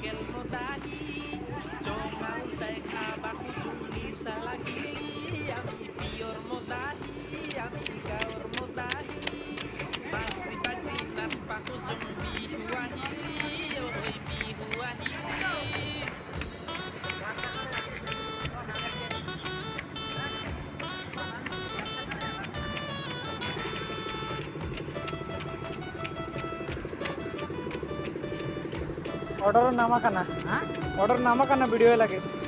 Kel modahi Jonga ultai khabaku jungli salagili Ami pior modahi Ami gaur modahi Bagri bagri nas paku jong bihuahili Oi bihuahili order नामा करना order नामा करना video लगे